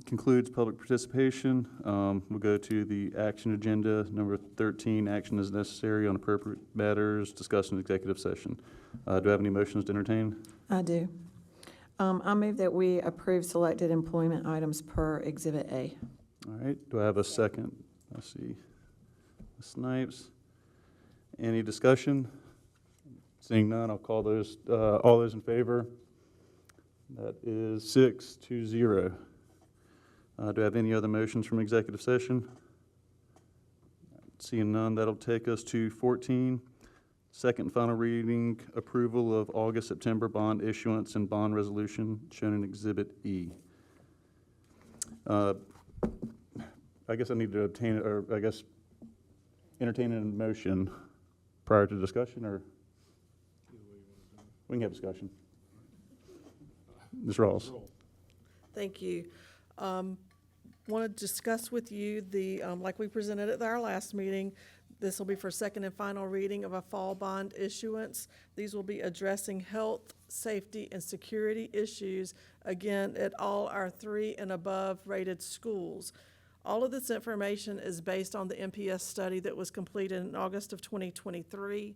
concludes public participation. We'll go to the action agenda. Number 13, action is necessary on appropriate matters discussed in executive session. Do I have any motions to entertain? I do. I move that we approve selected employment items per Exhibit A. All right, do I have a second? Let's see. Ms. Snipes. Any discussion? Seeing none, I'll call those, all those in favor. That is 6-0. Do I have any other motions from executive session? Seeing none, that'll take us to 14. Second and final reading, approval of August, September bond issuance and bond resolution shown in Exhibit E. I guess I need to obtain, or I guess entertain a motion prior to discussion, or we can have discussion. Ms. Rawls. Thank you. Want to discuss with you the, like we presented at our last meeting, this will be for second and final reading of a fall bond issuance. These will be addressing health, safety, and security issues, again, at all our 3 and above rated schools. All of this information is based on the MPS study that was completed in August of 2023.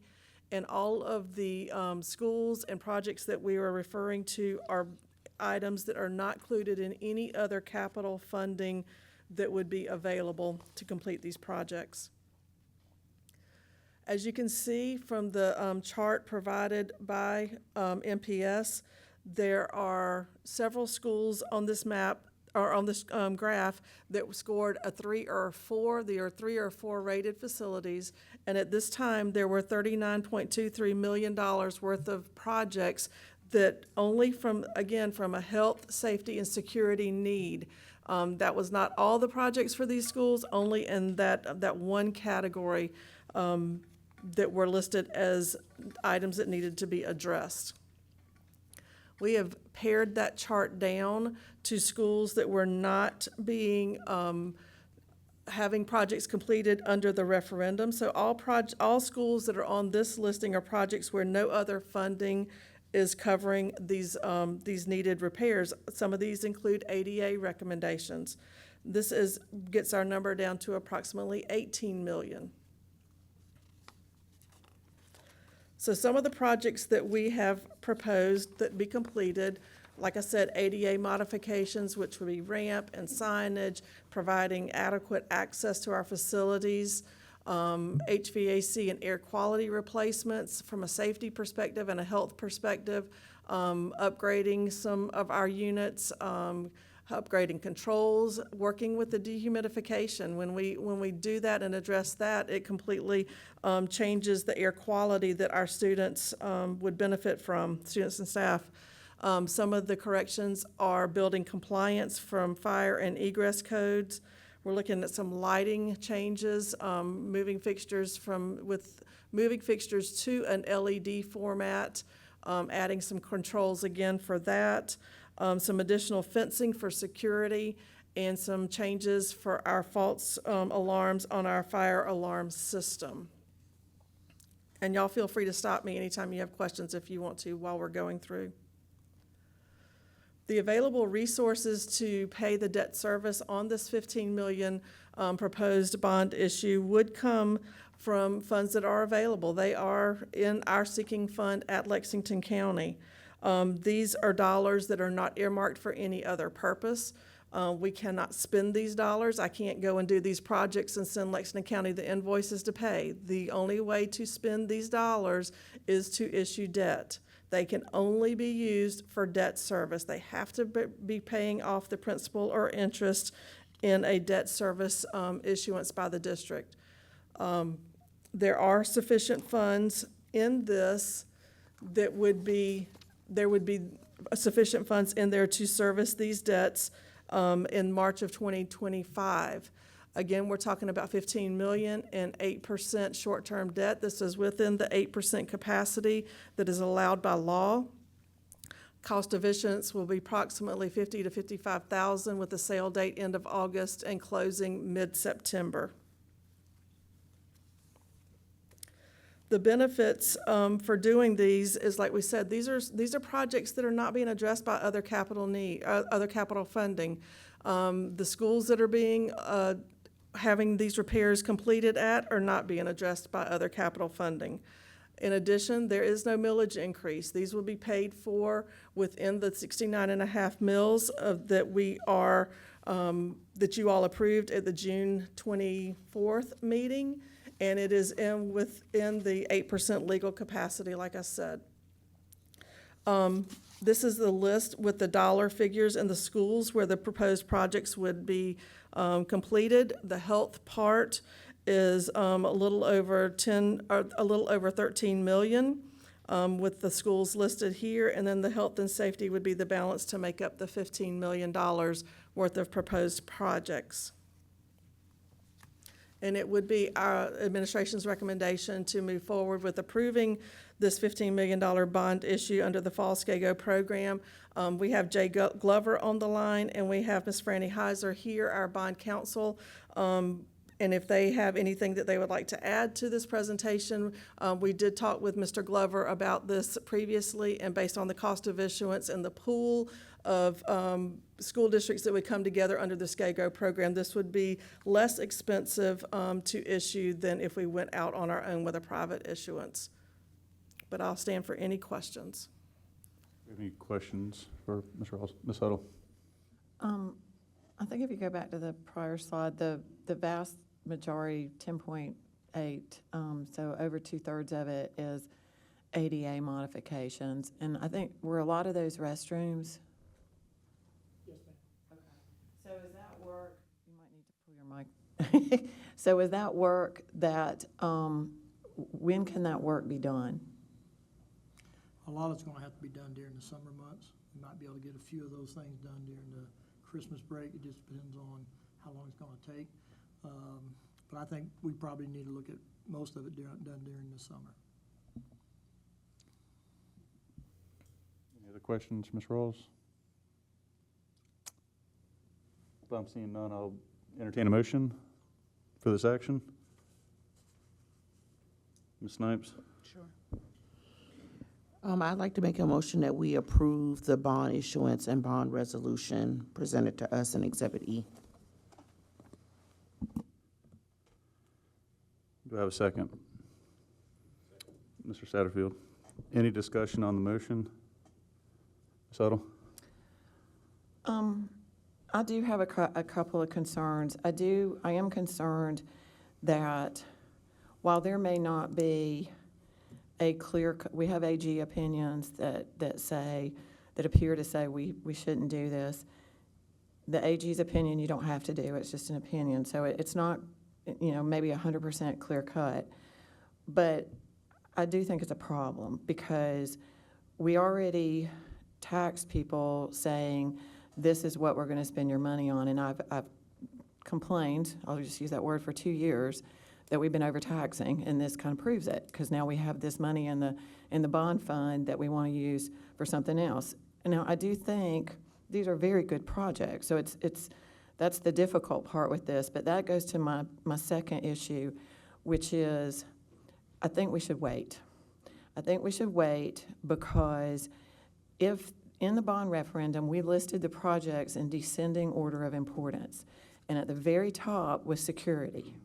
And all of the schools and projects that we are referring to are items that are not included in any other capital funding that would be available to complete these projects. As you can see from the chart provided by MPS, there are several schools on this map, or on this graph, that scored a 3 or a 4. They are 3 or 4 rated facilities, and at this time there were $39.23 million worth of projects that only from a health, safety, and security need. That was not all the projects for these schools, only in that one category that were listed as items that needed to be addressed. We have pared that chart down to schools that were not being having projects completed under the referendum. So all schools that are on this listing are projects where no other funding is covering these needed repairs. Some of these include ADA recommendations. This gets our number down to approximately $18 million. So some of the projects that we have proposed that be completed, like I said, ADA modifications, which would be ramp and signage, providing adequate access to our facilities, HVAC and air quality replacements from a safety perspective and a health perspective, upgrading some of our units, upgrading controls, working with the dehumidification. When we do that and address that, it completely changes the air quality that our students would benefit from, students and staff. Some of the corrections are building compliance from fire and egress codes. We're looking at some lighting changes, moving fixtures to an LED format, adding some controls again for that. Some additional fencing for security, and some changes for our false alarms on our fire alarm system. And y'all feel free to stop me anytime you have questions if you want to while we're going through. The available resources to pay the debt service on this $15 million proposed bond issue would come from funds that are available. They are in our sinking fund at Lexington County. These are dollars that are not earmarked for any other purpose. We cannot spend these dollars. I can't go and do these projects and send Lexington County the invoices to pay. The only way to spend these dollars is to issue debt. They can only be used for debt service. They have to be paying off the principal or interest in a debt service issuance by the district. There are sufficient funds in this that there would be sufficient funds in there to service these debts in March of 2025. Again, we're talking about $15 million and 8% short-term debt. This is within the 8% capacity that is allowed by law. Cost of issuance will be approximately $50,000 to $55,000 with the sale date end of August and closing mid-September. The benefits for doing these is, like we said, these are projects that are not being addressed by other other capital funding. The schools that are being having these repairs completed at are not being addressed by other capital funding. In addition, there is no millage increase. These will be paid for within the 69.5 mills that we are that you all approved at the June 24th meeting. And it is within the 8% legal capacity, like I said. This is the list with the dollar figures in the schools where the proposed projects would be completed. The health part is a little over 13 million with the schools listed here, and then the health and safety would be the balance to make up the $15 million worth of proposed projects. And it would be our administration's recommendation to move forward with approving this $15 million bond issue under the Fall SCAGO program. We have Jay Glover on the line, and we have Ms. Franny Heiser here, our bond counsel. And if they have anything that they would like to add to this presentation, we did talk with Mr. Glover about this previously, and based on the cost of issuance and the pool of school districts that would come together under the SCAGO program, this would be less expensive to issue than if we went out on our own with a private issuance. But I'll stand for any questions. Any questions for Ms. Huddle? I think if you go back to the prior slide, the vast majority, 10.8, so over 2/3 of it is ADA modifications. And I think were a lot of those restrooms? Yes, ma'am. Okay. So is that work, you might need to pull your mic. So is that work that, when can that work be done? A lot of it's gonna have to be done during the summer months. We might be able to get a few of those things done during the Christmas break. It just depends on how long it's gonna take. But I think we probably need to look at most of it done during the summer. Any other questions, Ms. Rawls? If I'm seeing none, I'll entertain a motion for this action. Ms. Snipes? Sure. I'd like to make a motion that we approve the bond issuance and bond resolution presented to us in Exhibit E. Do I have a second? Mr. Satterfield, any discussion on the motion? Ms. Huddle? I do have a couple of concerns. I am concerned that while there may not be a clear, we have AG opinions that appear to say we shouldn't do this. The AG's opinion you don't have to do, it's just an opinion. So it's not, maybe 100% clear cut. But I do think it's a problem because we already tax people saying this is what we're going to spend your money on. And I've complained, I'll just use that word, for 2 years that we've been overtaxing, and this kind of proves it because now we have this money in the bond fund that we want to use for something else. And now I do think these are very good projects, so that's the difficult part with this. But that goes to my second issue, which is I think we should wait. I think we should wait because if in the bond referendum we listed the projects in descending order of importance, and at the very top was security.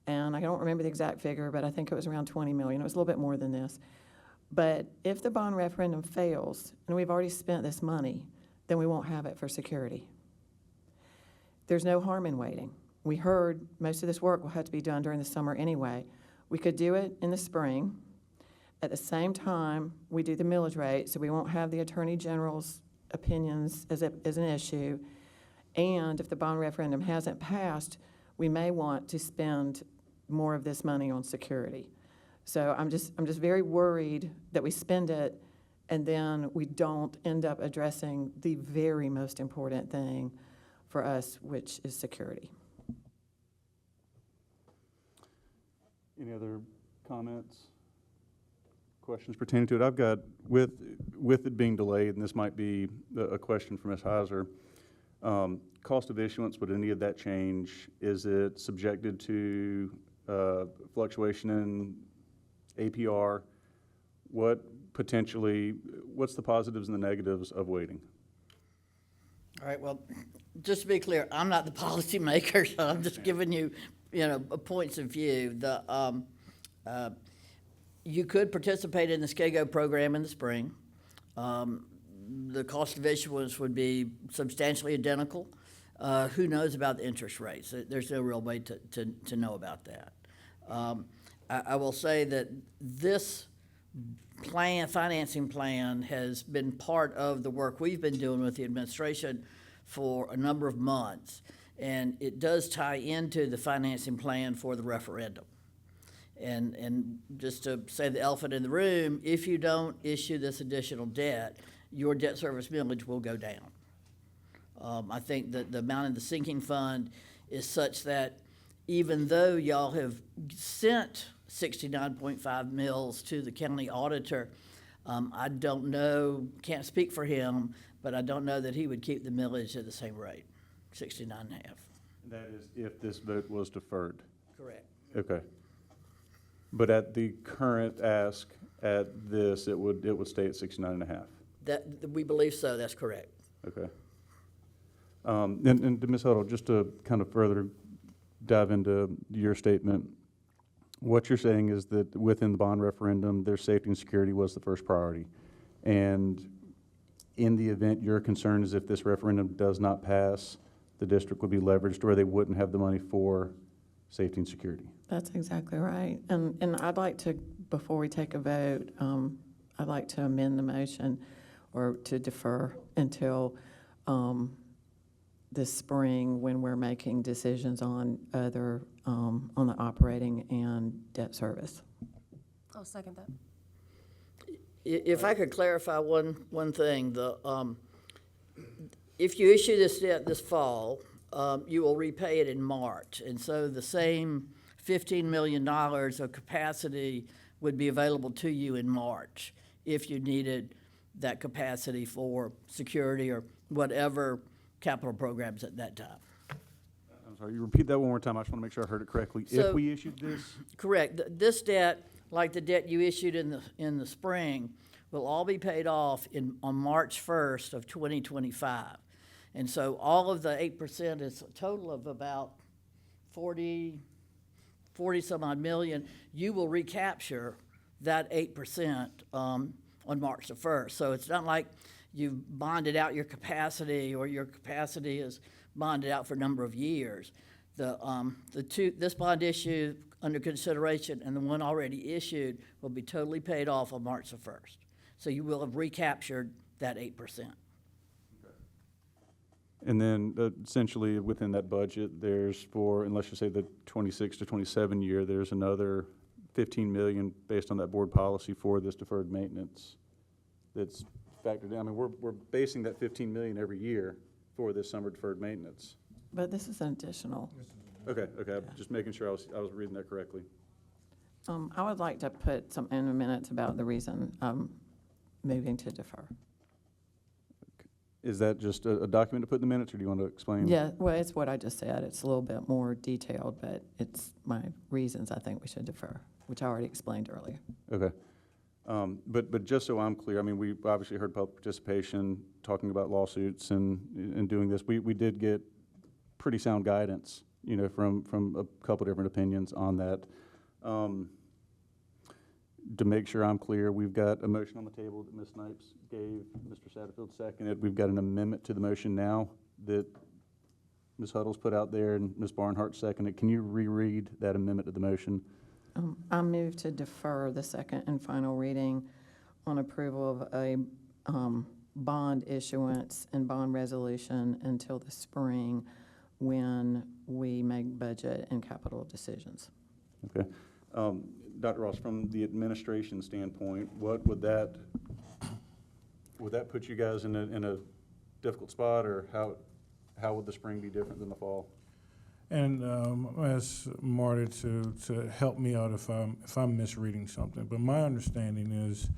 And I don't remember the exact figure, but I think it was around 20 million. It was a little bit more than this. But if the bond referendum fails, and we've already spent this money, then we won't have it for security. There's no harm in waiting. We heard most of this work will have to be done during the summer anyway. We could do it in the spring. At the same time, we do the millage rate, so we won't have the Attorney General's opinions as an issue. And if the bond referendum hasn't passed, we may want to spend more of this money on security. So I'm just very worried that we spend it and then we don't end up addressing the very most important thing for us, which is security. Any other comments, questions pertaining to it? I've got, with it being delayed, and this might be a question for Ms. Heiser, cost of issuance, would any of that change? Is it subjected to fluctuation APR, what's the positives and the negatives of waiting? All right, well, just to be clear, I'm not the policymaker, so I'm just giving you, points of view. You could participate in the SCAGO program in the spring. The cost of issuance would be substantially identical. Who knows about the interest rates? There's no real way to know about that. I will say that this financing plan has been part of the work we've been doing with the administration for a number of months, and it does tie into the financing plan for the referendum. And just to say the elephant in the room, if you don't issue this additional debt, your debt service millage will go down. I think that the amount in the sinking fund is such that even though y'all have sent 69.5 mils to the county auditor, I don't know, can't speak for him, but I don't know that he would keep the millage at the same rate, 69.5. That is if this vote was deferred. Correct. Okay. But at the current ask at this, it would stay at 69.5. We believe so, that's correct. Okay. And Ms. Huddle, just to kind of further dive into your statement, what you're saying is that within the bond referendum, their safety and security was the first priority. And in the event your concern is if this referendum does not pass, the district would be leveraged where they wouldn't have the money for safety and security. That's exactly right. And I'd like to, before we take a vote, I'd like to amend the motion or to defer until this spring when we're making decisions on other, on the operating and debt service. I'll second that. If I could clarify one thing, if you issue this debt this fall, you will repay it in March. And so the same $15 million of capacity would be available to you in March if you needed that capacity for security or whatever capital programs at that time. I'm sorry, you repeat that one more time. I just want to make sure I heard it correctly. So- If we issued this, Correct. This debt, like the debt you issued in the spring, will all be paid off on March 1st of 2025. And so all of the 8% is a total of about 40 some odd million. You will recapture that 8% on March the 1st. So it's not like you've bonded out your capacity or your capacity is bonded out for a number of years. This bond issue under consideration and the one already issued will be totally paid off on March the 1st. So you will have recaptured that 8%. and then essentially within that budget, there's for, and let's just say the 26 to 27 year, there's another 15 million based on that board policy for this deferred maintenance that's factored in. I mean, we're basing that 15 million every year for this summer deferred maintenance. But this is an additional. Okay, I'm just making sure I was reading that correctly. I would like to put some in the minutes about the reason I'm moving to defer. Is that just a document to put in the minutes, or do you want to explain? Yeah, well, it's what I just said. It's a little bit more detailed, but it's my reasons I think we should defer, which I already explained earlier. Okay. But just so I'm clear, I mean, we obviously heard public participation, talking about lawsuits and doing this. We did get pretty sound guidance, from a couple different opinions on that. To make sure I'm clear, we've got a motion on the table that Ms. Snipes gave, Mr. Satterfield seconded. We've got an amendment to the motion now that Ms. Huddle's put out there and Ms. Barnhart seconded. Can you reread that amendment to the motion? I move to defer the second and final reading on approval of a bond issuance and bond resolution until the spring when we make budget and capital decisions. Okay. Dr. Ross, from the administration standpoint, what would that put you guys in a difficult spot, or how would the spring be different than the fall? And I ask Marty to help me out if I'm misreading something. But my understanding is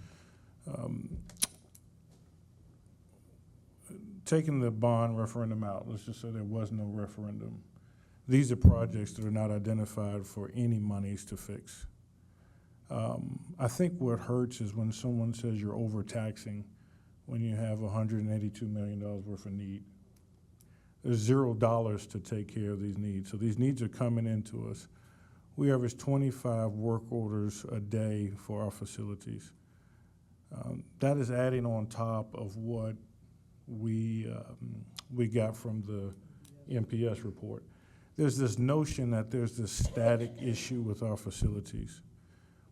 taking the bond referendum out, let's just say there was no referendum. These are projects that are not identified for any monies to fix. I think what hurts is when someone says you're overtaxing when you have $182 million worth of need. There's $0 to take care of these needs. So these needs are coming into us. We average 25 work orders a day for our facilities. That is adding on top of what we got from the MPS report. There's this notion that there's this static issue with our facilities.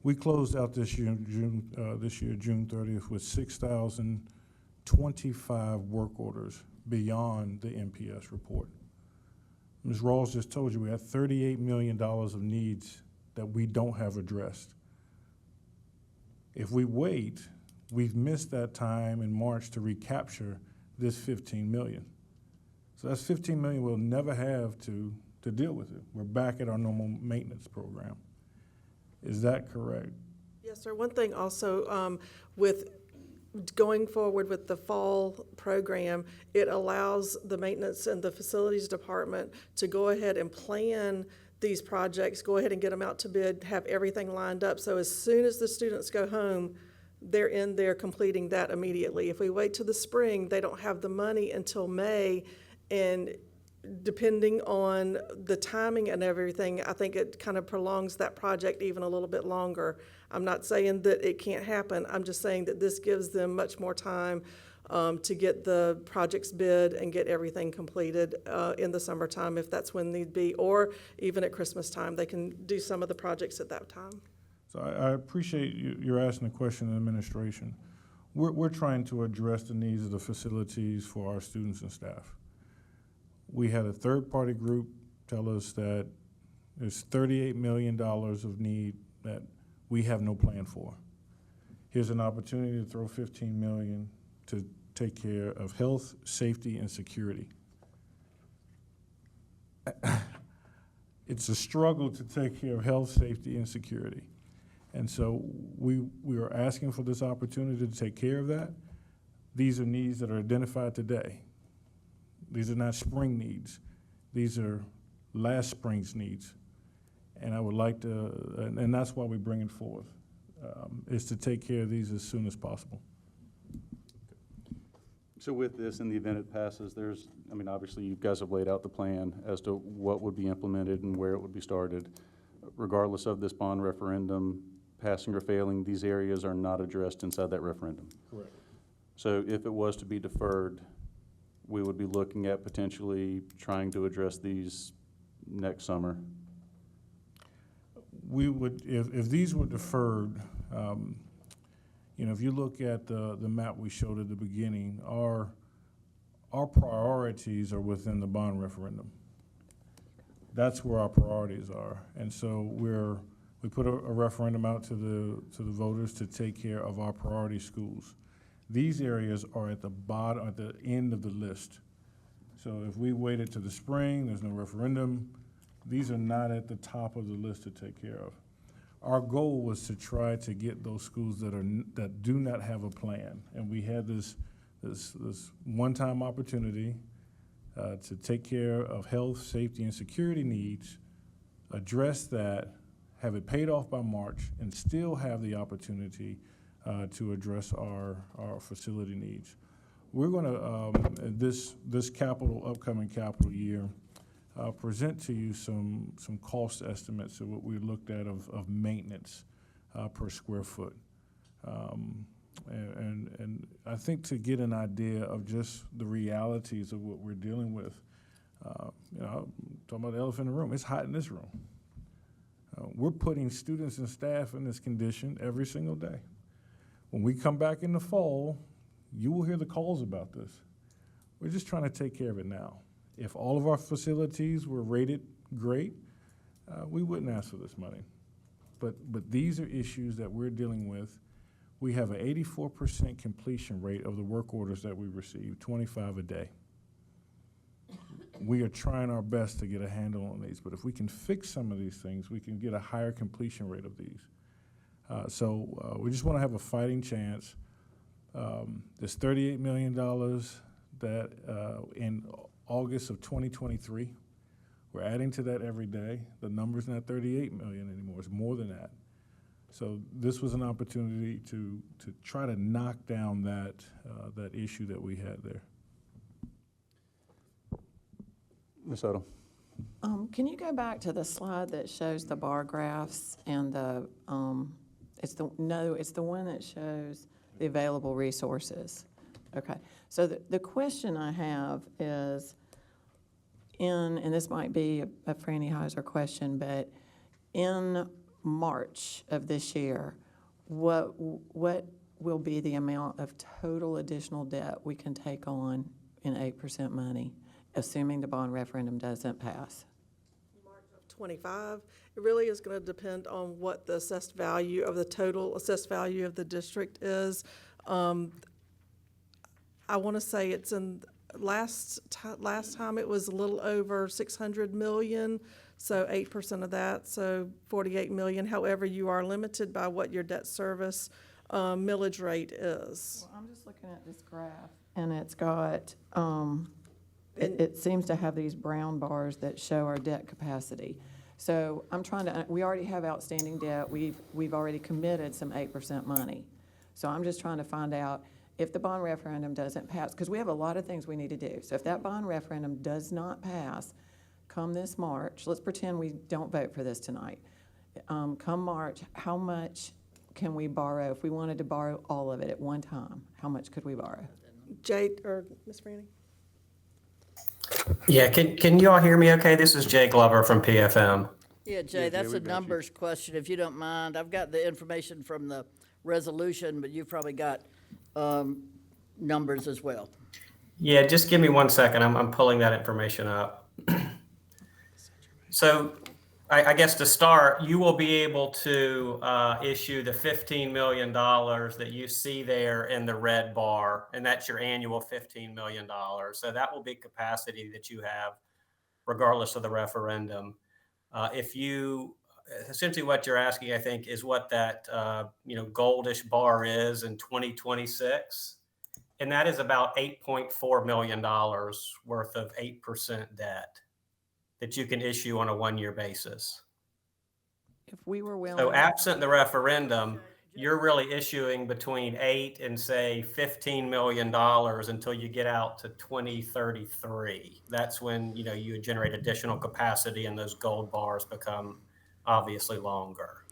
We closed out this year, June 30th, with 6,025 work orders beyond the MPS report. Ms. Rawls just told you we have $38 million of needs that we don't have addressed. If we wait, we've missed that time in March to recapture this $15 million. So that's $15 million we'll never have to deal with it. We're back at our normal maintenance program. Is that correct? Yes, sir. One thing also, with going forward with the fall program, it allows the maintenance and the facilities department to go ahead and plan these projects, go ahead and get them out to bid, have everything lined up. So as soon as the students go home, they're in there completing that immediately. If we wait till the spring, they don't have the money until May, and depending on the timing and everything, I think it kind of prolongs that project even a little bit longer. I'm not saying that it can't happen. I'm just saying that this gives them much more time to get the projects bid and get everything completed in the summertime, if that's when need be, or even at Christmas time. They can do some of the projects at that time. So I appreciate you're asking the question of administration. We're trying to address the needs of the facilities for our students and staff. We had a third-party group tell us that there's $38 million of need that we have no plan for. Here's an opportunity to throw $15 million to take care of health, safety, and security. It's a struggle to take care of health, safety, and security. And so we are asking for this opportunity to take care of that. These are needs that are identified today. These are not spring needs. These are last spring's needs. And I would like to, and that's why we bring it forth, is to take care of these as soon as possible. So with this, in the event it passes, obviously you guys have laid out the plan as to what would be implemented and where it would be started. Regardless of this bond referendum passing or failing, these areas are not addressed inside that referendum. Correct. So if it was to be deferred, we would be looking at potentially trying to address these next summer. We would, if these were deferred, if you look at the map we showed at the beginning, our priorities are within the bond referendum. That's where our priorities are. And so we put a referendum out to the voters to take care of our priority schools. These areas are at the bottom, at the end of the list. So if we waited to the spring, there's no referendum, these are not at the top of the list to take care of. Our goal was to try to get those schools that do not have a plan. And we had this one-time opportunity to take care of health, safety, and security needs, address that, have it paid off by March, and still have the opportunity to address our facility needs. We're going to, this upcoming capital year, present to you some cost estimates of what we looked at of maintenance per square foot. And I think to get an idea of just the realities of what we're dealing with, talking about the elephant in the room, it's hot in this room. We're putting students and staff in this condition every single day. When we come back in the fall, you will hear the calls about this. We're just trying to take care of it now. If all of our facilities were rated great, we wouldn't ask for this money. But these are issues that we're dealing with. We have an 84% completion rate of the work orders that we receive, 25 a day. We are trying our best to get a handle on these, but if we can fix some of these things, we can get a higher completion rate of these. So we just want to have a fighting chance. There's $38 million that in August of 2023, we're adding to that every day. The number's not 38 million anymore, it's more than that. So this was an opportunity to try to knock down that, that issue that we had there. Ms. Odom? Can you go back to the slide that shows the bar graphs and the, it's the one that shows the available resources. Okay, so the question I have is, and this might be a Franny Heiser question, but in March of this year, what will be the amount of total additional debt we can take on in 8% money, assuming the bond referendum doesn't pass? 25, it really is going to depend on what the assessed value of the total assessed value of the district is. I want to say it's in, last time it was a little over 600 million, so 8% of that, so 48 million. However, you are limited by what your debt service millage rate is. Well, I'm just looking at this graph, and it's got, it seems to have these brown bars that show our debt capacity. So I'm trying to, we already have outstanding debt, we've already committed some 8% money. So I'm just trying to find out if the bond referendum doesn't pass, because we have a lot of things we need to do. So if that bond referendum does not pass, come this March, let's pretend we don't vote for this tonight. Come March, how much can we borrow? If we wanted to borrow all of it at one time, how much could we borrow? Jay, or Ms. Franny? Yeah, can you all hear me okay? This is Jay Glover from PFM. Yeah, Jay, that's a we've got you. numbers question, if you don't mind. I've got the information from the resolution, but you've probably got numbers as well. Yeah, just give me 1 second. I'm pulling that information up. So I guess to start, you will be able to issue the $15 million that you see there in the red bar, and that's your annual $15 million. So that will be capacity that you have regardless of the referendum. If you, essentially what you're asking, I think, is what that goldish bar is in 2026. And that is about $8.4 million worth of 8% debt that you can issue on a 1-year basis. If we were willing. So absent the referendum, you're really issuing between 8 and say $15 million until you get out to 2033. That's when, you would generate additional capacity and those gold bars become obviously longer.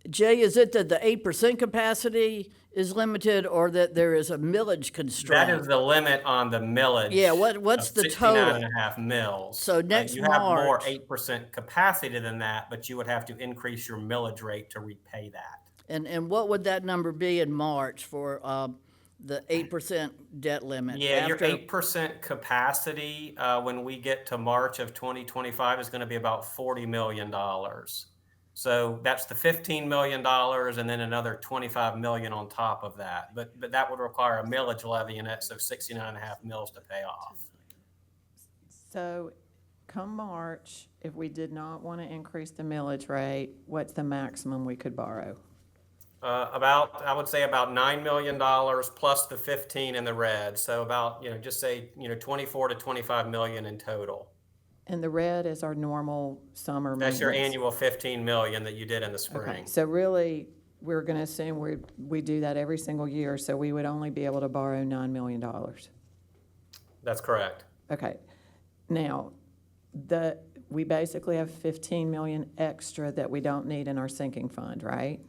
Jay, is it that the 8% capacity is limited, or that there is a millage constraint? That is the limit on the millage. Yeah, what's of the total? 69.5 mils. So next You have more March- 8% capacity than that, but you would have to increase your millage rate to repay that. And what would that number be in March for the 8% debt limit? Yeah, your after- 8% capacity when we get to March of 2025 is going to be about $40 million. So that's the $15 million and then another $25 million on top of that. But that would require a millage levy in excess of 69.5 mils to pay off. So come March, if we did not want to increase the millage rate, what's the maximum we could borrow? I would say about $9 million plus the 15 in the red. So about, just say, 24 to 25 million in total. And the red is our normal summer That's your maintenance. annual 15 million that you did in the Okay, spring. so really, we're going to assume we do that every single year, so we would only be able to borrow $9 million. That's correct. Okay, now, we basically have 15 million extra that we don't need in our sinking fund, right?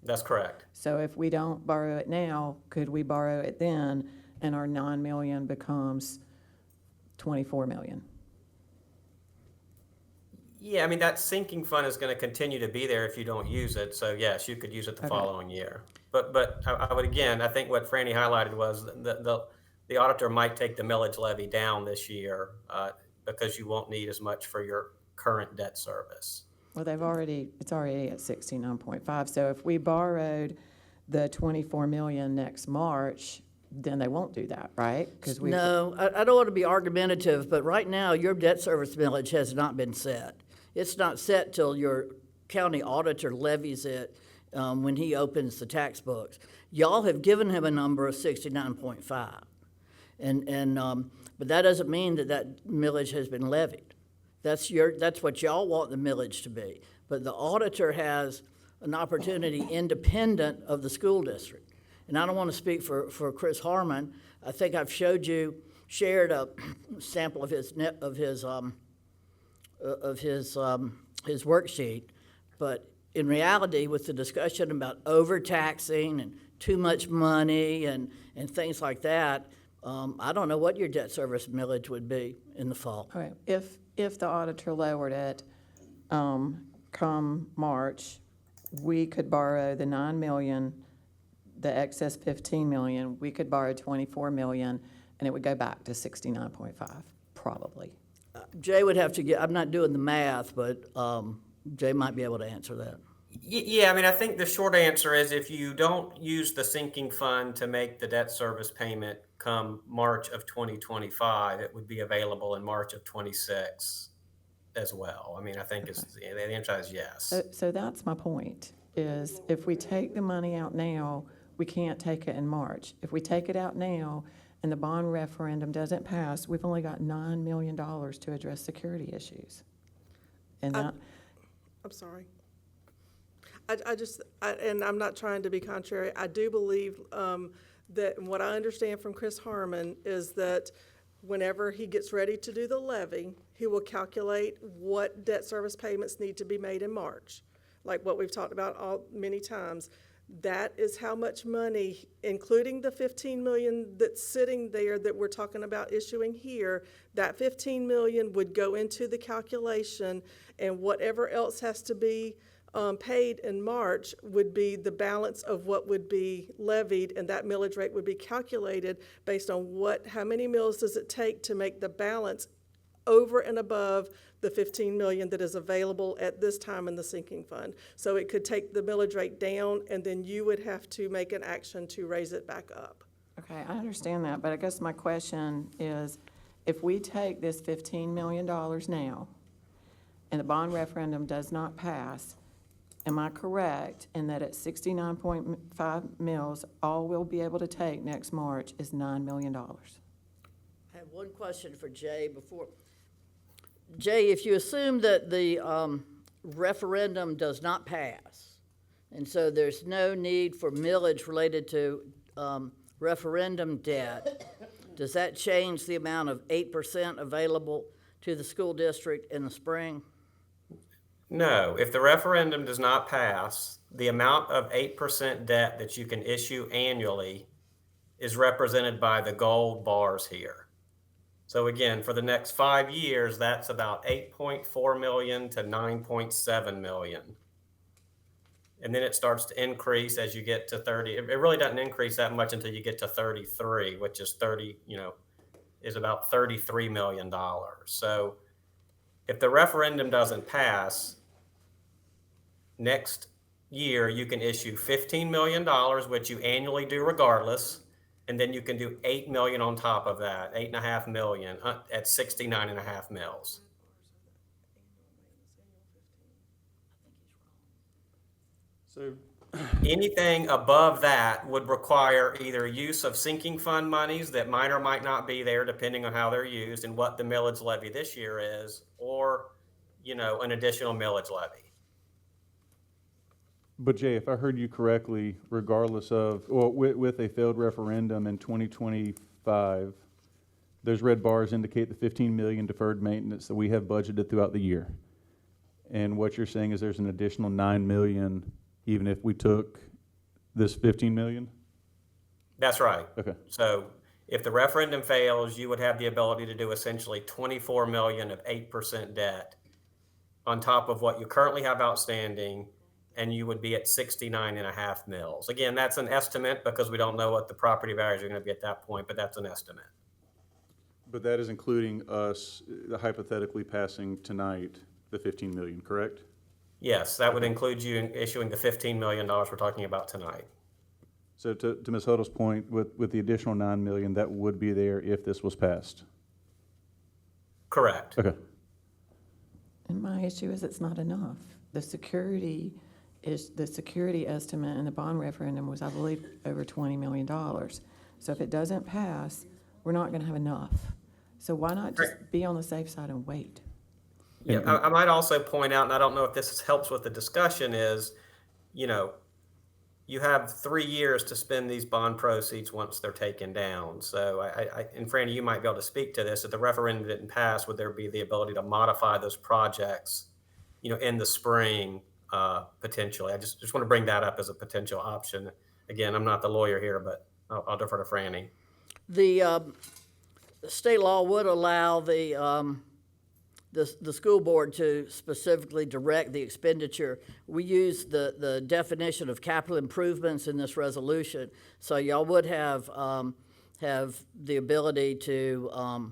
That's correct. So if we don't borrow it now, could we borrow it then, and our 9 million becomes 24 million? Yeah, I mean, that sinking fund is going to continue to be there if you don't use it. So yes, you could use it the Okay. following year. But I would, again, I think what Franny highlighted was the auditor might take the millage levy down this year because you won't need as much for your current debt service. Well, it's already at 69.5, so if we borrowed the 24 million next March, then they won't do that, right? 'Cause we. No, I don't want to be argumentative, but right now, your debt service millage has not been set. It's not set till your county auditor levies it when he opens the tax books. Y'all have given him a number of 69.5. But that doesn't mean that millage has been levied. That's what y'all want the millage to be. But the auditor has an opportunity independent of the school district. And I don't want to speak for Chris Harmon. I think I've shared a sample of his his worksheet. But in reality, with the discussion about overtaxing and too much money and things like that, I don't know what your debt service millage would be in the fall. All right, if the auditor lowered it, come March, we could borrow the 9 million, the excess 15 million, we could borrow 24 million, and it would go back to 69.5, probably. Jay would have to get, I'm not doing the math, but Jay might be able to answer that. Yeah, I mean, I think the short answer is if you don't use the sinking fund to make the debt service payment come March of 2025, it would be available in March of 26 as well. I mean, I think the answer is yes. So that's my point, is if we take the money out now, we can't take it in March. If we take it out now and the bond referendum doesn't pass, we've only got $9 million to address security issues. And that, I'm sorry. And I'm not trying to be contrary, I do believe that what I understand from Chris Harmon is that whenever he gets ready to do the levy, he will calculate what debt service payments need to be made in March, like what we've talked about many times. That is how much money, including the 15 million that's sitting there that we're talking about issuing here, that 15 million would go into the calculation, and whatever else has to be paid in March would be the balance of what would be levied, and that millage rate would be calculated based on how many mills does it take to make the balance over and above the 15 million that is available at this time in the sinking fund. So it could take the millage rate down, and then you would have to make an action to raise it back up. okay, I understand that, but I guess my question is, if we take this $15 million now, and the bond referendum does not pass, am I correct in that at 69.5 mills, all we'll be able to take next March is $9 million? I have one question for Jay before. Jay, if you assume that the referendum does not pass, and so there's no need for millage related to referendum debt, does that change the amount of 8% available to the school district in the spring? No, if the referendum does not pass, the amount of 8% debt that you can issue annually is represented by the gold bars here. So again, for the next 5 years, that's about 8.4 million to 9.7 million. And then it starts to increase as you get to 30. It really doesn't increase that much until you get to 33, which is is about $33 million. So if the referendum doesn't pass, next year you can issue $15 million, which you annually do regardless. And then you can do 8 million on top of that, 8.5 million at 69.5 mills. So Anything above that would require either use of sinking fund monies that might or might not be there, depending on how they're used and what the millage levy this year is, or, an additional millage levy. But Jay, if I heard you correctly, regardless of, well, with a failed referendum in 2025, those red bars indicate the 15 million deferred maintenance that we have budgeted throughout the year. And what you're saying is there's an additional 9 million, even if we took this 15 million? That's right. Okay. So if the referendum fails, you would have the ability to do essentially 24 million of 8% debt on top of what you currently have outstanding, and you would be at 69.5 mills. Again, that's an estimate because we don't know what the property values are going to be at that point, but that's an estimate. But that is including us hypothetically passing tonight the 15 million, correct? Yes, that would include you issuing the $15 million we're talking about tonight. So to Ms. Huddle's point, with the additional 9 million, that would be there if this was passed? Correct. Okay. And my issue is it's not enough. The security estimate in the bond referendum was, I believe, over $20 million. So if it doesn't pass, we're not gonna have enough. So why not just be on the safe side and wait? Yeah, I might also point out, and I don't know if this helps with the discussion, is you know, you have 3 years to spend these bond proceeds once they're taken down. So and Franny, you might be able to speak to this. If the referendum didn't pass, would there be the ability to modify those projects, you know, in the spring, potentially? I just want to bring that up as a potential option. Again, I'm not the lawyer here, but I'll defer to Franny. The state law would allow the school board to specifically direct the expenditure. We use the definition of capital improvements in this resolution, so y'all would have the ability to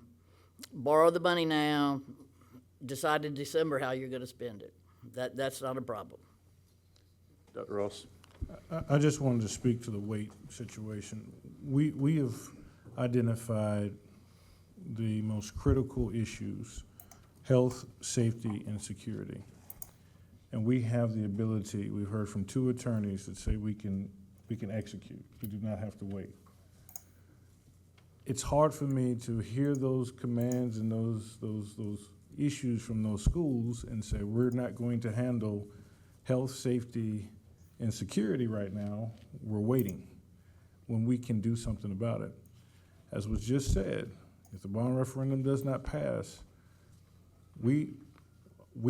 borrow the money now, decide in December how you're going to spend it. That's not a problem. Dr. Ross? I just wanted to speak to the weight situation. We have identified the most critical issues: health, safety, and security. And we have the ability, we've heard from 2 attorneys that say we can execute. We do not have to wait. It's hard for me to hear those commands and those issues from those schools and say, we're not going to handle health, safety, and security right now. We're waiting, when we can do something about it. As was just said, if the bond referendum does not pass, we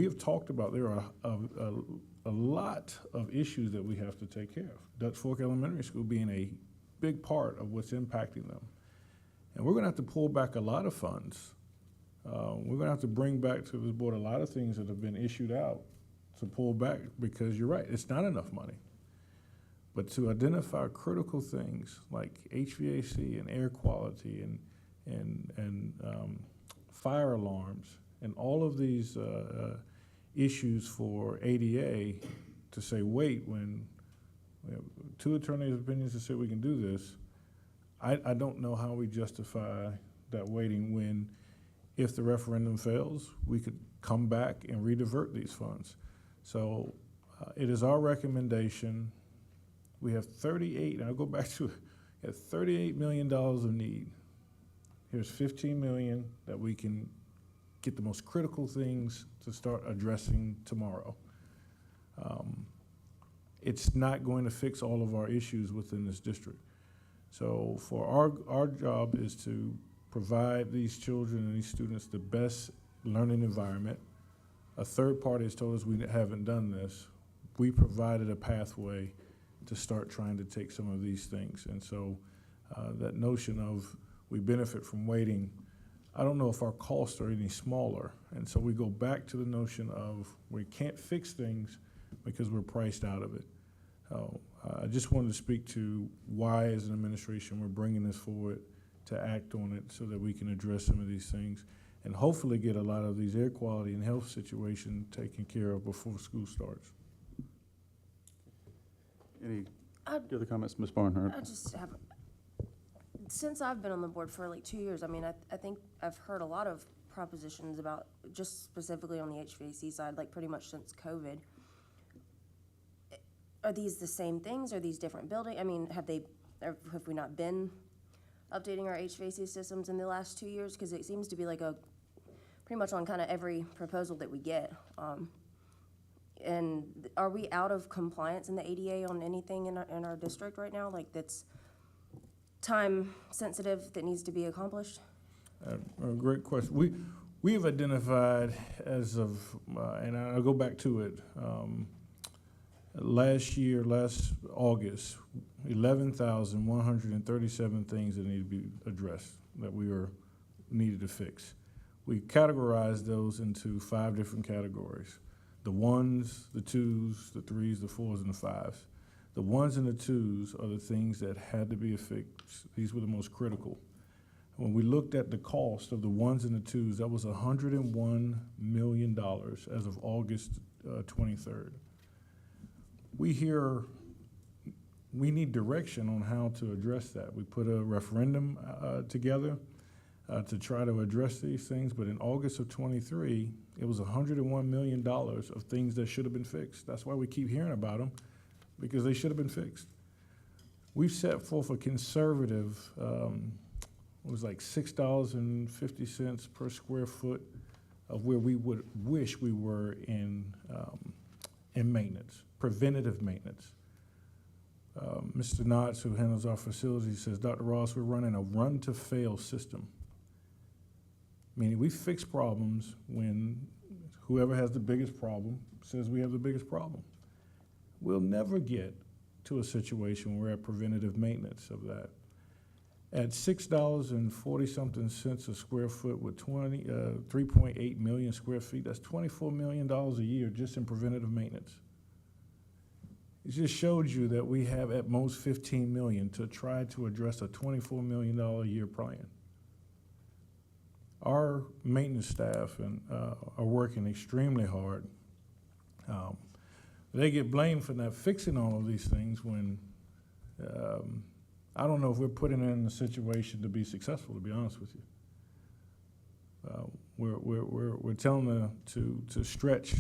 have talked about there are a lot of issues that we have to take care of. Dutch Fork Elementary School being a big part of what's impacting them. And we're gonna have to pull back a lot of funds. We're gonna have to bring back to this board a lot of things that have been issued out to pull back, because you're right, it's not enough money. But to identify critical things like HVAC and air quality and fire alarms, and all of these issues for ADA, to say, wait, when we have 2 attorneys' opinions that say we can do this, I don't know how we justify that waiting when, if the referendum fails, we could come back and redivert these funds. So it is our recommendation. We have 38, and I'll go back to it, we have $38 million of need. Here's $15 million that we can get the most critical things to start addressing tomorrow. It's not going to fix all of our issues within this district. So for our job is to provide these children and these students the best learning environment. A third party has told us we haven't done this. We provided a pathway to start trying to take some of these things. And so that notion of we benefit from waiting, I don't know if our costs are any smaller. And so we go back to the notion of we can't fix things because we're priced out of it. I just wanted to speak to why, as an administration, we're bringing this forward to act on it so that we can address some of these things and hopefully get a lot of these air quality and health situations taken care of before school starts. Any other comments, Ms. Barnhart? I just have, since I've been on the board for like 2 years, I mean, I think I've heard a lot of propositions about, just specifically on the HVAC side, like pretty much since COVID. Are these the same things? Are these different buildings? I mean, have we not been updating our HVAC systems in the last 2 years? Because it seems to be like pretty much on kind of every proposal that we get. And are we out of compliance in the ADA on anything in our district right now? Like that's time sensitive that needs to be accomplished? A great question. We have identified as of, and I'll go back to it, last August, 11,137 things that need to be addressed that we needed to fix. We categorized those into 5 different categories: the 1s, the 2s, the 3s, the 4s, and the 5s. The 1s and the 2s are the things that had to be fixed. These were the most critical. When we looked at the cost of the 1s and the 2s, that was $101 million as of August 23rd. We need direction on how to address that. We put a referendum together to try to address these things, but in August of 23, it was $101 million of things that should have been fixed. That's why we keep hearing about them, because they should have been fixed. We've set forth a conservative, it was like $6.50 per square foot of where we would wish we were in in maintenance, preventative maintenance. Mr. Knotts, who handles our facilities, says, Dr. Ross, we're running a run-to-fail system. Meaning we fix problems when whoever has the biggest problem says we have the biggest problem. We'll never get to a situation where we're at preventative maintenance of that. At $6.40-something a square foot with 3.8 million square feet, that's $24 million a year just in preventative maintenance. It just showed you that we have at most 15 million to try to address a $24 million a year plan. Our maintenance staff are working extremely hard. They get blamed for not fixing all of these things when I don't know if we're putting it in a situation to be successful, to be honest with you. We're telling them to stretch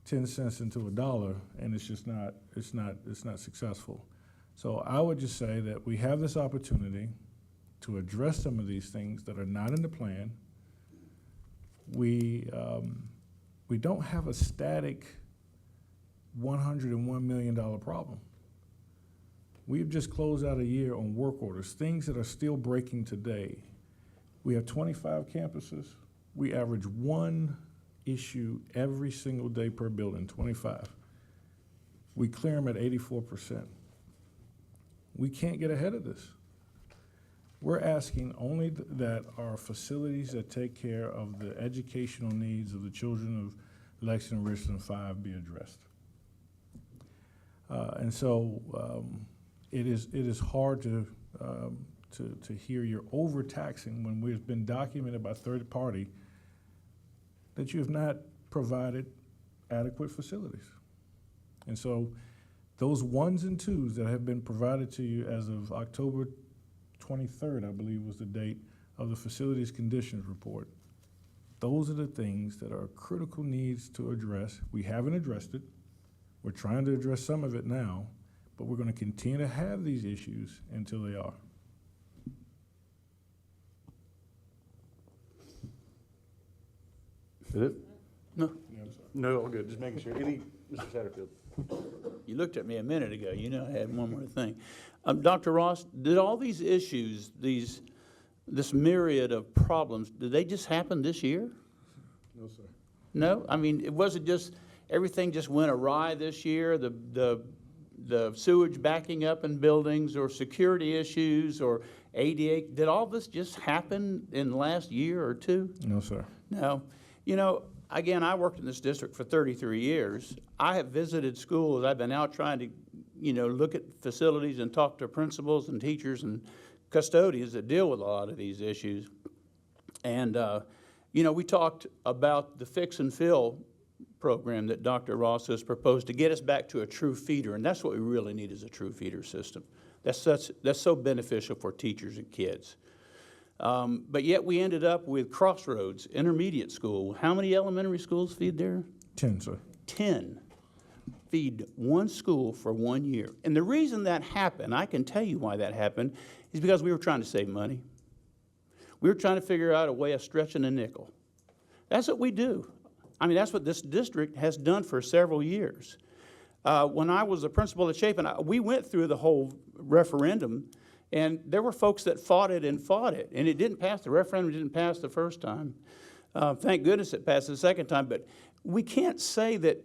10 cents into $1, and it's not successful. So I would just say that we have this opportunity to address some of these things that are not in the plan. We don't have a static $101 million problem. We've just closed out a year on work orders, things that are still breaking today. We have 25 campuses. We average one issue every single day per building, 25. We clear them at 84%. We can't get ahead of this. We're asking only that our facilities that take care of the educational needs of the children of Lexington, Richland 5 be addressed. And so it is hard to hear you're overtaxing when we've been documented by third party that you have not provided adequate facilities. And so those ones and twos that have been provided to you as of October 23rd, I believe was the date of the facilities conditions report, those are the things that are critical needs to address. We haven't addressed it. We're trying to address some of it now, but we're going to continue to have these issues until they are. Is it? No. No, all good, just making sure. Any, Mr. Satterfield? You looked at me a minute ago. You know I had one more thing. Dr. Ross, did all these issues, this myriad of problems, did they just happen this year? No, sir. No? I mean, it wasn't just, everything just went awry this year? The sewage backing up in buildings or security issues or ADA, did all this just happen in the last year or two? No, sir. No. You know, again, I worked in this district for 33 years. I have visited schools. I've been out trying to, look at facilities and talk to principals and teachers and custodians that deal with a lot of these issues. And, we talked about the fix and fill program that Dr. Ross has proposed to get us back to a true feeder, and that's what we really need is a true feeder system. That's so beneficial for teachers and kids. But yet we ended up with Crossroads Intermediate School. How many elementary schools feed there? 10, sir. 10 feed one school for 1 year. And the reason that happened, I can tell you why that happened, is because we were trying to save money. We were trying to figure out a way of stretching a nickel. That's what we do. I mean, that's what this district has done for several years. When I was the principal at Chapin, we went through the whole referendum, and there were folks that fought it, and it didn't pass. The referendum didn't pass the first time. Thank goodness it passed the second time, but we can't say that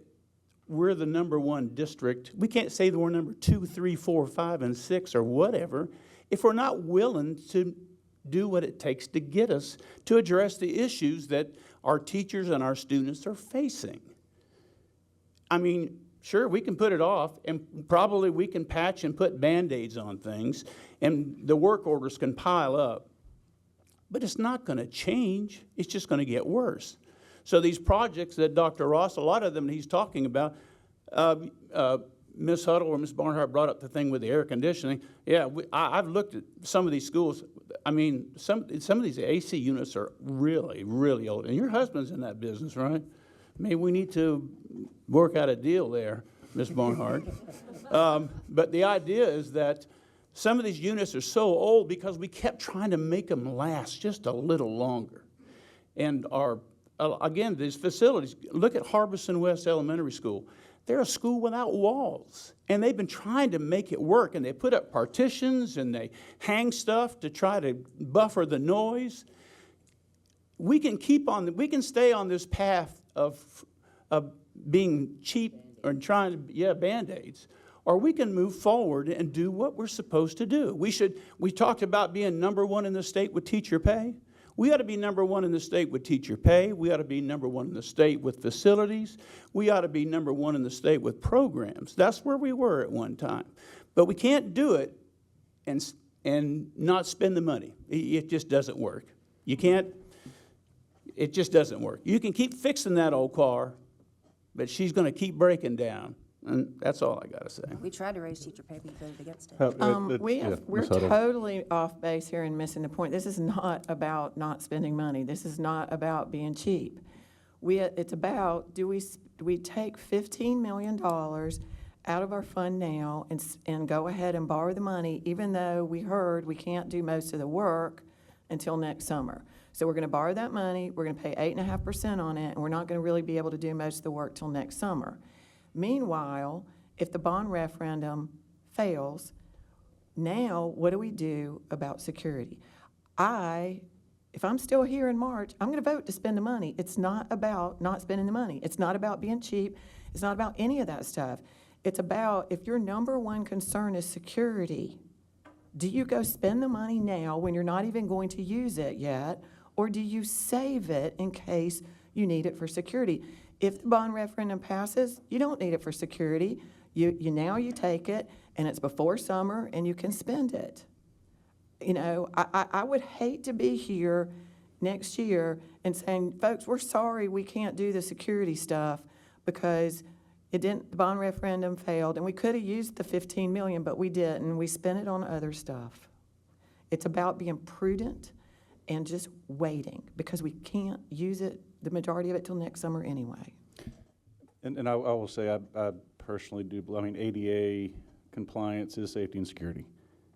we're the #1 district. We can't say that we're number 2, 3, 4, 5, and 6 or whatever if we're not willing to do what it takes to get us to address the issues that our teachers and our students are facing. I mean, sure, we can put it off, and probably we can patch and put Band-Aids on things, and the work orders can pile up. But it's not going to change. It's just going to get worse. So these projects that Dr. Ross, a lot of them he's talking about, Ms. Huddle or Ms. Barnhart brought up the thing with the air conditioning. Yeah, I've looked at some of these schools. I mean, some of these AC units are really, really old. And your husband's in that business, right? Maybe we need to work out a deal there, Ms. Barnhart. But the idea is that some of these units are so old because we kept trying to make them last just a little longer. And again, these facilities, look at Harbison West Elementary School. They're a school without walls, and they've been trying to make it work, and they put up partitions, and they hang stuff to try to buffer the noise. We can stay on this path of being cheap or trying to, Band-Aids, or we can move forward and do what we're supposed to do. We talked about being #1 in the state with teacher pay. We ought to be #1 in the state with teacher pay. We ought to be #1 in the state with facilities. We ought to be #1 in the state with programs. That's where we were at one time. But we can't do it and not spend the money. It just doesn't work. You can't, it just doesn't work. You can keep fixing that old car, but she's going to keep breaking down. And that's all I got to say. We tried to raise teacher pay, but you voted against it. We're totally off base here and missing the point. This is not about not spending money. This is not about being cheap. It's about, do we take $15 million out of our fund now and go ahead and borrow the money, even though we heard we can't do most of the work until next summer. So we're going to borrow that money, we're going to pay 8.5% on it, and we're not going to really be able to do most of the work till next summer. Meanwhile, if the bond referendum fails, now what do we do about security? If I'm still here in March, I'm going to vote to spend the money. It's not about not spending the money. It's not about being cheap. It's not about any of that stuff. It's about, if your #1 concern is security, do you go spend the money now when you're not even going to use it yet, or do you save it in case you need it for security? If the bond referendum passes, you don't need it for security. Now you take it, and it's before summer, and you can spend it. You know, I would hate to be here next year and saying, folks, we're sorry we can't do the security stuff because the bond referendum failed, and we could have used the $15 million, but we didn't. We spent it on other stuff. It's about being prudent and just waiting, because we can't use it, the majority of it, till next summer anyway. And I will say, I personally do, ADA compliance is safety and security.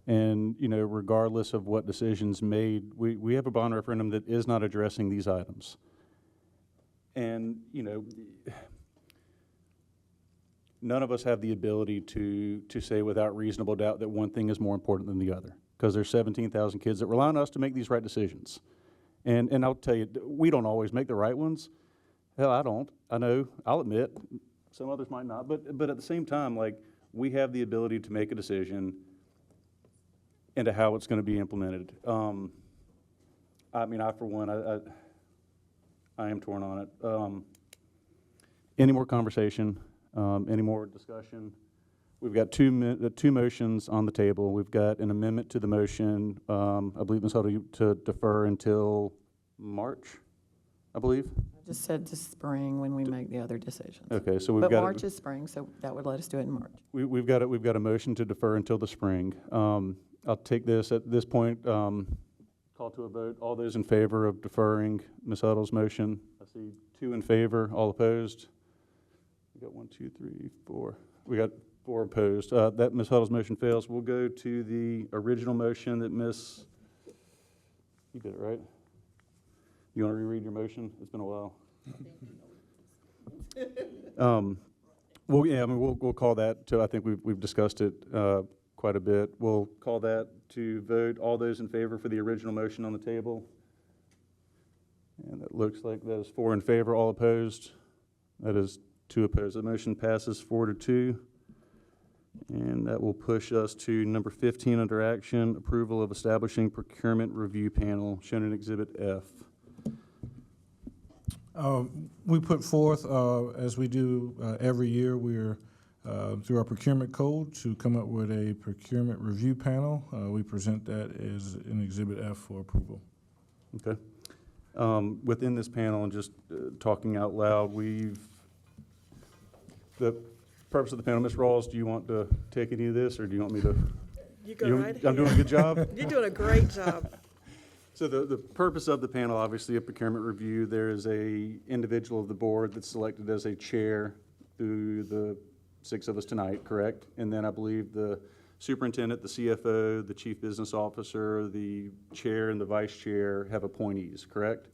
And, regardless of what decisions made, we have a bond referendum that is not addressing these items. And, none of us have the ability to say without reasonable doubt that one thing is more important than the other, because there's 17,000 kids that rely on us to make these right decisions. And I'll tell you, we don't always make the right ones. Hell, I don't. I know, I'll admit, some others might not. But at the same time, we have the ability to make a decision into how it's going to be implemented. I for one, I am torn on it. Any more conversation? Any more discussion? We've got two motions on the table. We've got an amendment to the motion, I believe, Ms. Huddle, to defer until March, I believe. I just said to spring when we make the other decisions. Okay, so But March is spring, so that would let us do it in March. we've got a motion to defer until the spring. I'll take this at this point. Call to a vote. All those in favor of deferring Ms. Huddle's motion? I see 2 in favor. All opposed? We got 1, 2, 3, 4. We got 4 opposed. That Ms. Huddle's motion fails. We'll go to the original motion that Ms. You did it, right? You want to reread your motion? It's been a while. We'll call that to, I think we've discussed it quite a bit. We'll call that to vote. All those in favor for the original motion on the table? And it looks like that is 4 in favor. All opposed? That is 2 opposed. The motion passes 4-2. And that will push us to number 15 under action, approval of establishing procurement review panel, shown in Exhibit F. We put forth, as we do every year, we're through our procurement code to come up with a procurement review panel. We present that as an Exhibit F for approval. Okay. Within this panel, and just talking out loud, the purpose of the panel, Ms. Rawls, do you want to take any of this, or do you want me to? You go right ahead. I'm doing a good job? You're doing a great job. So the purpose of the panel, obviously, a procurement review, there is a individual of the board that's selected as a chair through the 6 of us tonight, correct? And then I believe the superintendent, the CFO, the chief business officer, the chair, and the vice chair have appointees, correct?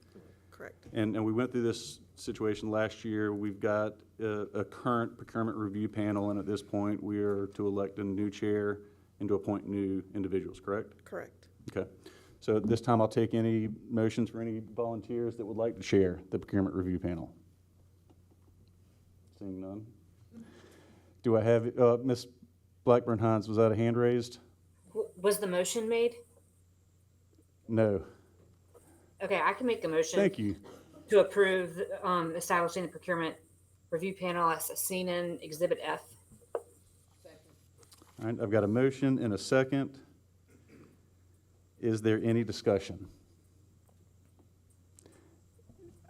Correct. And we went through this situation last year. We've got a current procurement review panel, and at this point, we are to elect a new chair and to appoint new individuals, correct? Correct. Okay. So at this time, I'll take any motions for any volunteers that would like to chair the procurement review panel. Seeing none. Do I have, Ms. Blackburn-Hines, was that a hand raised? Was the motion made? No. Okay, I can make the motion. Thank you. To approve establishing the procurement review panel as seen in Exhibit F. All right, I've got a motion and a second. Is there any discussion?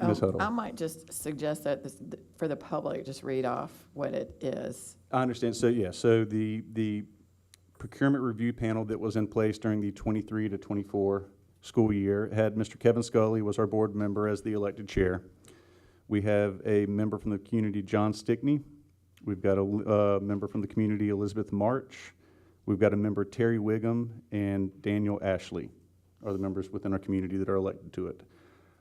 Ms. Huddle. I might just suggest that for the public, just read off what it is. I understand. So, yeah, so the procurement review panel that was in place during the 23 to 24 school year had Mr. Kevin Scully was our board member as the elected chair. We have a member from the community, John Stickney. We've got a member from the community, Elizabeth March. We've got a member, Terry Wiggum, and Daniel Ashley are the members within our community that are elected to it.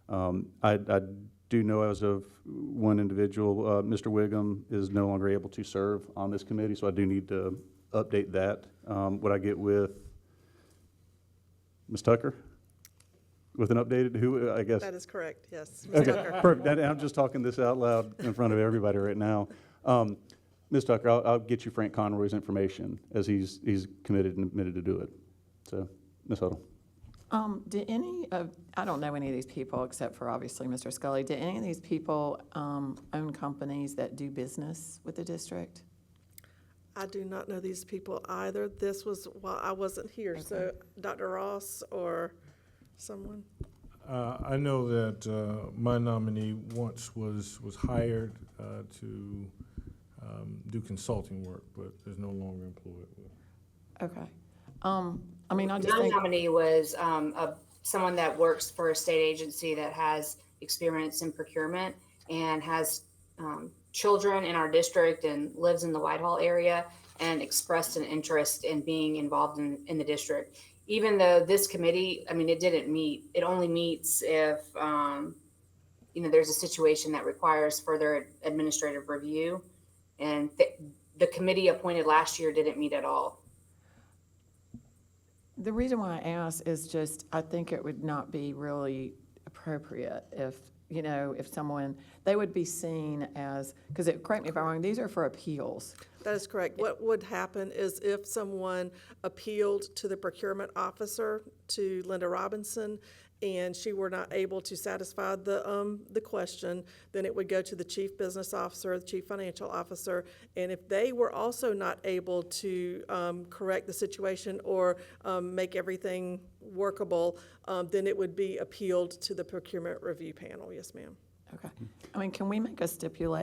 I do know as of one individual, Mr. Wiggum is no longer able to serve on this committee, so I do need to update that. Would I get with Ms. Tucker? With an updated, who, I guess? That is correct, yes. Ms. Okay, Tucker. perfect. I'm just talking this out loud in front of everybody right now. Ms. Tucker, I'll get you Frank Conroy's information as he's committed and admitted to do it. So, Ms. Huddle. Do any of, I don't know any of these people except for obviously Mr. Scully, do any of these people own companies that do business with the district? I do not know these people either. This was while I wasn't here, so Dr. Ross or someone? I know that my nominee once was hired to do consulting work, but is no longer employed with. Okay. I mean, I just My think, nominee was someone that works for a state agency that has experience in procurement and has children in our district and lives in the Whitehall area and expressed an interest in being involved in the district. Even though this committee, I mean, it didn't meet, it only meets if, there's a situation that requires further administrative review. And the committee appointed last year didn't meet at all. the reason why I ask is just, I think it would not be really appropriate if, if someone, they would be seen as, because correct me if I'm wrong, these are for appeals. That is correct. What would happen is if someone appealed to the procurement officer, to Linda Robinson, and she were not able to satisfy the question, then it would go to the chief business officer, the chief financial officer, and if they were also not able to correct the situation or make everything workable, then it would be appealed to the procurement review panel. Yes, ma'am. Okay. I mean, can we make a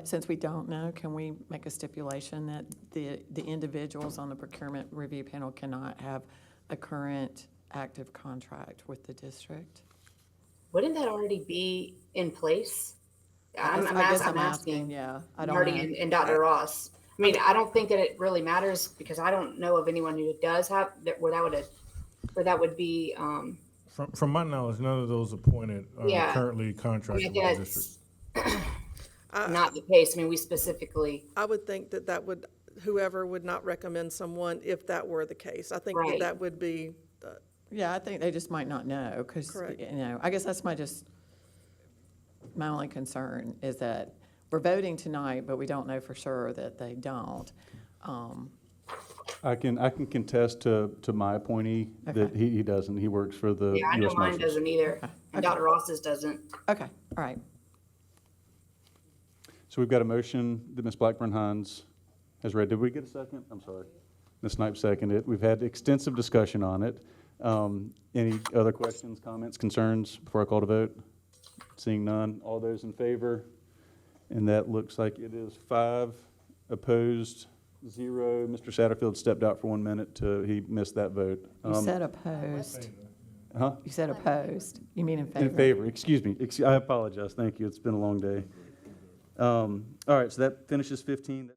since we don't know, can we make a stipulation that the individuals on the procurement review panel cannot have a current active contract with the district? Wouldn't that already be in place? I guess I'm asking, yeah. I don't Marty know. and Dr. Ross. I mean, I don't think that it really matters because I don't know of anyone who does have, where that would be, From my knowledge, none of those appointed are Yeah. currently contracted with the district. not the case. I mean, we specifically, I would think that would, whoever would not recommend someone if that were the case. I think Right. that would be, Yeah, I think they just might not know, because, Correct. I guess that's my only concern is that we're voting tonight, but we don't know for sure that they don't. I can contest to my appointee that Okay. he doesn't. He works for the yeah, I know U.S. mine Marshals. doesn't either. And Dr. Ross's doesn't. Okay, all right. So we've got a motion that Ms. Blackburn-Hines has read. Did we get a second? I'm sorry. Ms. Snipes seconded it. We've had extensive discussion on it. Any other questions, comments, concerns before I call to vote? Seeing none, all those in favor? And that looks like it is 5 opposed, 0. Mr. Satterfield stepped out for 1 minute. He missed that vote. You said opposed. Huh? You said opposed. You mean in favor? In favor, excuse me. I apologize. Thank you. It's been a long day. All right, so that finishes 15.